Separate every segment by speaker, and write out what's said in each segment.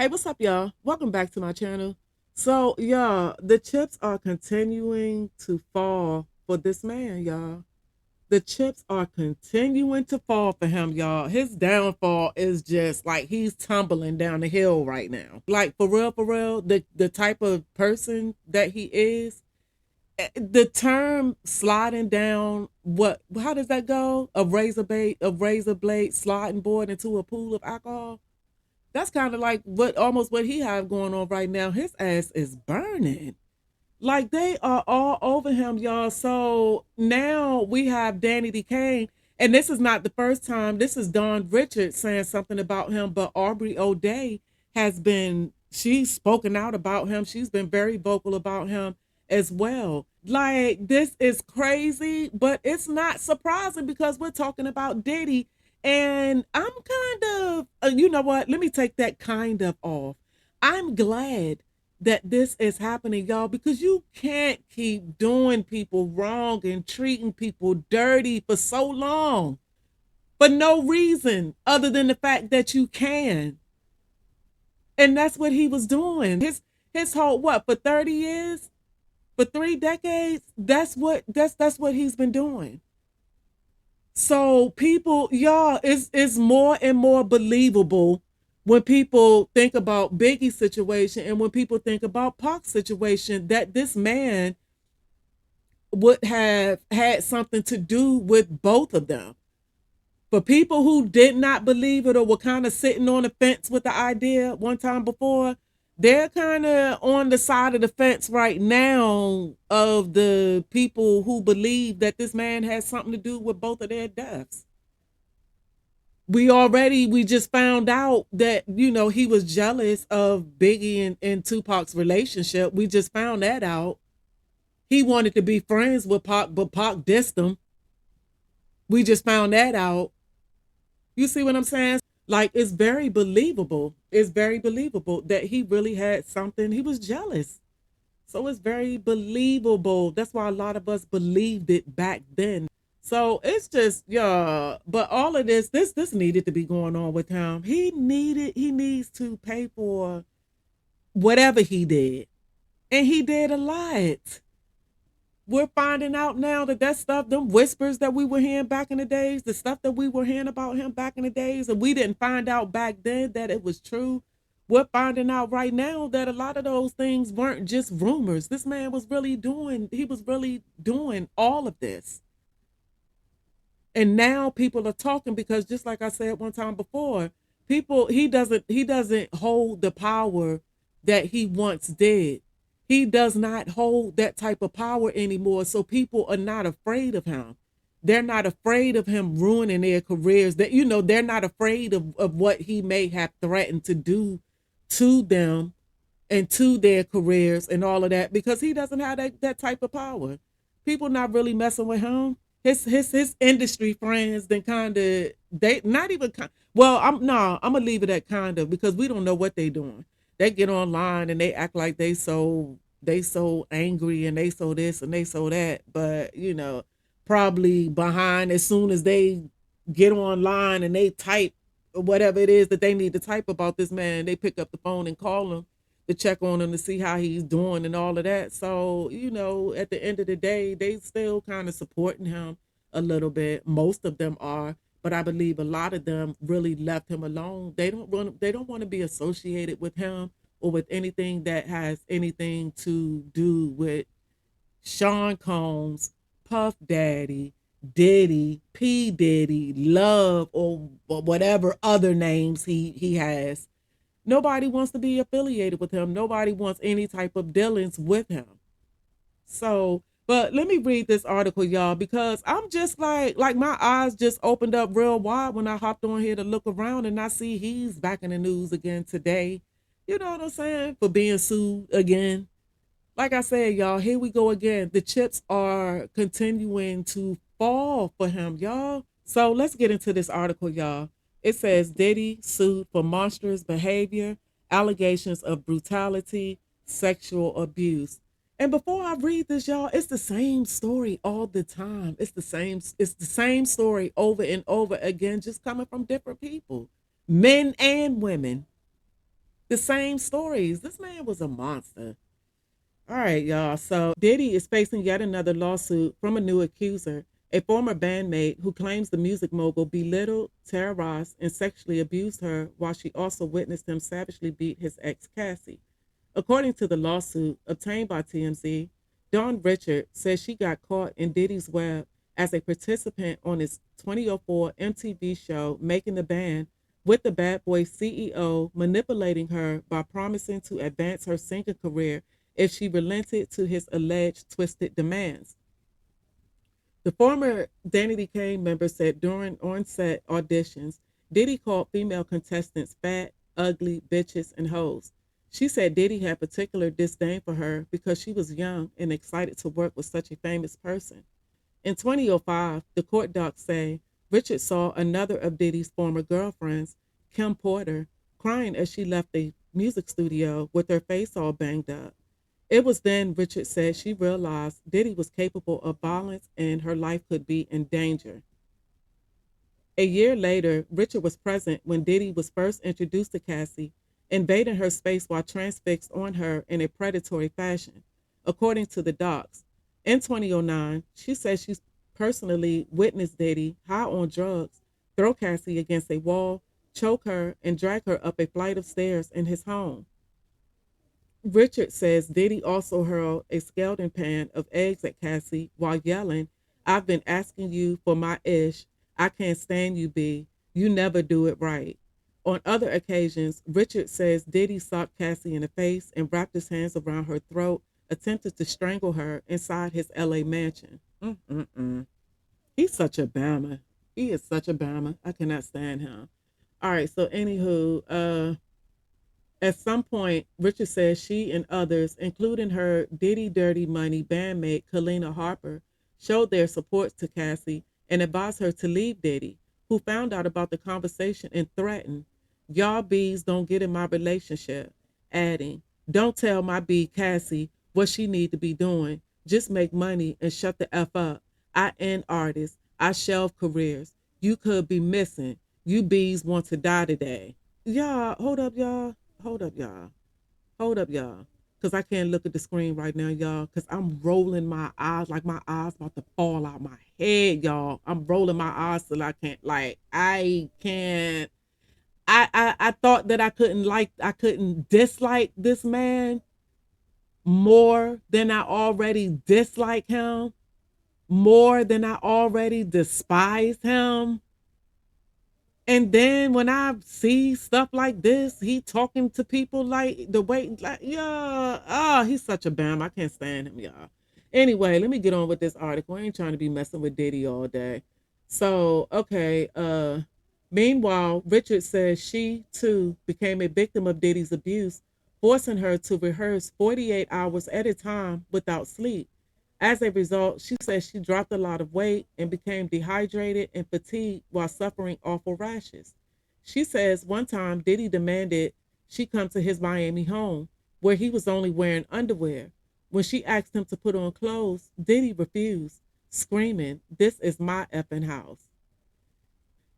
Speaker 1: Hey, what's up, y'all? Welcome back to my channel. So, y'all, the chips are continuing to fall for this man, y'all. The chips are continuing to fall for him, y'all. His downfall is just like he's tumbling down the hill right now. Like, for real, the type of person that he is, the term sliding down, how does that go? A razor blade sliding board into a pool of alcohol. That's kind of like what he have going on right now. His ass is burning. Like they are all over him, y'all. So now we have Danity Kane, and this is not the first time. This is Dawn Richards saying something about him, but Aubrey O'Day she's spoken out about him. She's been very vocal about him as well. Like this is crazy, but it's not surprising because we're talking about Diddy. And I'm kind of, you know what? Let me take that kind of off. I'm glad that this is happening, y'all, because you can't keep doing people wrong and treating people dirty for so long for no reason other than the fact that you can. And that's what he was doing. His whole what for 30 years, for 3 decades, that's what he's been doing. So people, y'all, it's more and more believable when people think about Biggie's situation and when people think about Pac's situation that this man would have had something to do with both of them. For people who did not believe it or were kind of sitting on the fence with the idea one time before, they're kind of on the side of the fence right now of the people who believe that this man has something to do with both of their deaths. We just found out that, he was jealous of Biggie and Tupac's relationship. We just found that out. He wanted to be friends with Pac, but Pac dissed him. We just found that out. You see what I'm saying? Like, it's very believable. It's very believable that he really had something. He was jealous. So it's very believable. That's why a lot of us believed it back then. So it's just, yeah. But all of this needed to be going on with him. He needs to pay for whatever he did. And he did a lot. We're finding out now that stuff, them whispers that we were hearing back in the days, the stuff that we were hearing about him back in the days, and we didn't find out back then that it was true. We're finding out right now that a lot of those things weren't just rumors. This man he was really doing all of this. And now people are talking because just like I said one time before, he doesn't hold the power that he once did. He does not hold that type of power anymore. So people are not afraid of him. They're not afraid of him ruining their careers. They're not afraid of what he may have threatened to do to them and to their careers and all of that because he doesn't have that type of power. People not really messing with him. His industry friends then kind of they not even well, I'm gonna leave it at kind of because we don't know what they doing. They get online and they act like they so angry and they so this and they so that, but probably behind, as soon as they get online and they type whatever it is that they need to type about this man, they pick up the phone and call him to check on him to see how he's doing and all of that. So, at the end of the day, they still kind of supporting him a little bit. Most of them are, but I believe a lot of them really left him alone. They don't want to be associated with him or with anything that has anything to do with Sean Combs, Puff Daddy, Diddy, P. Diddy, Love, or whatever other names he has. Nobody wants to be affiliated with him. Nobody wants any type of dealings with him. So, but let me read this article, y'all, because I'm just like my eyes just opened up real wide when I hopped on here to look around and I see he's back in the news again today. You know what I'm saying? For being sued again. Like I said, y'all, here we go again. The chips are continuing to fall for him, y'all. So let's get into this article, y'all. It says Diddy sued for monstrous behavior, allegations of brutality, sexual abuse. And before I read this, y'all, it's the same story all the time. It's the same story over and over again, just coming from different people, men and women. The same stories. This man was a monster. All right, y'all. So Diddy is facing yet another lawsuit from a new accuser, a former bandmate who claims the music mogul belittled, terrorized, and sexually abused her while she also witnessed him savagely beat his ex Cassie. According to the lawsuit obtained by TMZ, Dawn Richard says she got caught in Diddy's web as a participant on his 2004 MTV show Making the Band, with the Bad Boy CEO manipulating her by promising to advance her singing career if she relented to his alleged twisted demands. The former Danity Kane member said during on-set auditions, Diddy called female contestants fat, ugly, bitches, and hoes. She said Diddy had particular disdain for her because she was young and excited to work with such a famous person. In 2005, the court docs say Richard saw another of Diddy's former girlfriends, Kim Porter, crying as she left a music studio with her face all banged up. It was then, Richard said, she realized Diddy was capable of violence and her life could be in danger. A year later, Richard was present when Diddy was first introduced to Cassie, invading her space while transfixed on her in a predatory fashion, according to the docs. In 2009, she says she personally witnessed Diddy, high on drugs, throw Cassie against a wall, choke her, and drag her up a flight of stairs in his home. Richard says Diddy also hurled a scalding pan of eggs at Cassie while yelling, I've been asking you for my ish. I can't stand you, B. You never do it right. On other occasions, Richard says Diddy socked Cassie in the face and wrapped his hands around her throat, attempted to strangle her inside his LA mansion. Mm-mm-mm. He's such a bammer. He is such a bammer. I cannot stand him. All right, so at some point, Richard says she and others, including her Diddy Dirty Money bandmate Kalina Harper, showed their support to Cassie and advised her to leave Diddy, who found out about the conversation and threatened, y'all bees don't get in my relationship, adding, don't tell my bee Cassie what she need to be doing. Just make money and shut the F up. I end artists. I shelve careers. You could be missing. You bees want to die today. Y'all, hold up, y'all. Hold up, y'all. Hold up, y'all. Cause I can't look at the screen right now, y'all. Cause I'm rolling my eyes like my eyes about to fall out my head, y'all. I'm rolling my eyes till I can't. Like I can't. I thought that I couldn't dislike this man more than I already dislike him, more than I already despise him. And then when I see stuff like this, he talking to people like the way, like, yeah, he's such a bam. I can't stand him, y'all. Anyway, let me get on with this article. I ain't trying to be messing with Diddy all day. So, okay. Meanwhile, Richard says she too became a victim of Diddy's abuse, forcing her to rehearse 48 hours at a time without sleep. As a result, she says she dropped a lot of weight and became dehydrated and fatigued while suffering awful rashes. She says one time Diddy demanded she come to his Miami home where he was only wearing underwear. When she asked him to put on clothes, Diddy refused, screaming, this is my effing house.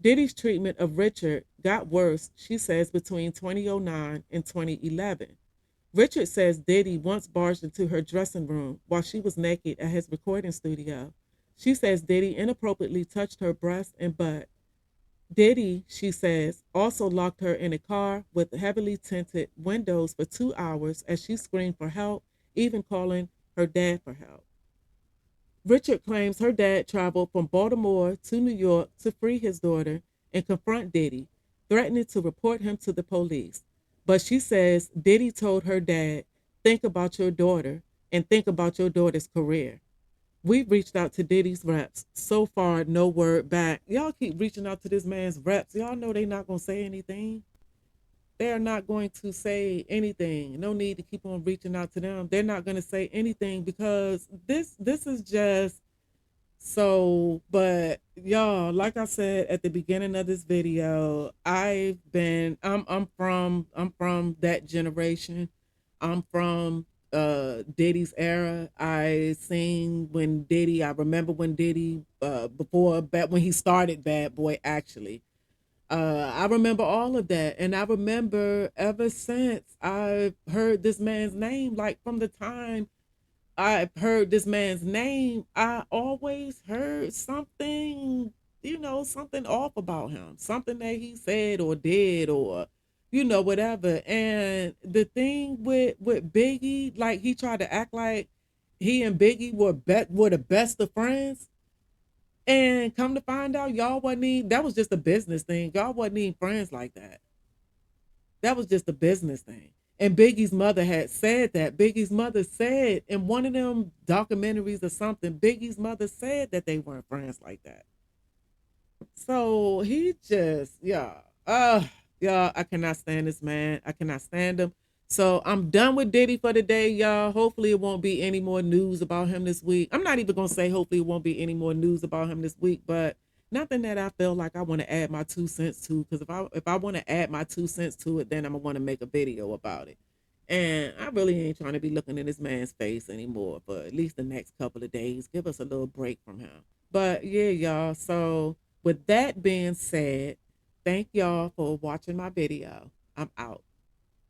Speaker 1: Diddy's treatment of Richard got worse, she says, between 2009 and 2011. Richard says Diddy once barged into her dressing room while she was naked at his recording studio. She says Diddy inappropriately touched her breast and butt. Diddy, she says, also locked her in a car with heavily tinted windows for 2 hours as she screamed for help, even calling her dad for help. Richard claims her dad traveled from Baltimore to New York to free his daughter and confront Diddy, threatening to report him to the police. But she says Diddy told her dad, think about your daughter and think about your daughter's career. We've reached out to Diddy's reps. So far, no word back. Y'all keep reaching out to this man's reps. Y'all know they not going to say anything. They're not going to say anything. No need to keep on reaching out to them. They're not going to say anything because this is just so. But y'all, like I said at the beginning of this video, I'm from that generation. I'm from Diddy's era. I remember when Diddy before back when he started Bad Boy actually. I remember all of that. And I remember ever since I heard this man's name, like from the time I've heard this man's name, I always heard something, something off about him, something that he said or did or, whatever. And the thing with Biggie, like he tried to act like he and Biggie were the best of friends. And come to find out, y'all wasn't even, that was just a business thing. Y'all wasn't even friends like that. That was just a business thing. And Biggie's mother had said that. Biggie's mother said in one of them documentaries or something, Biggie's mother said that they weren't friends like that. So he just, yeah, I cannot stand this man. I cannot stand him. So I'm done with Diddy for the day, y'all. Hopefully it won't be any more news about him this week. I'm not even gonna say hopefully it won't be any more news about him this week, but nothing that I feel like I want to add my 2 cents to. Because if I want to add my 2 cents to it, then I'm gonna want to make a video about it. And I really ain't trying to be looking in this man's face anymore for at least the next couple of days. Give us a little break from him. But yeah, y'all. So with that being said, thank y'all for watching my video. I'm out.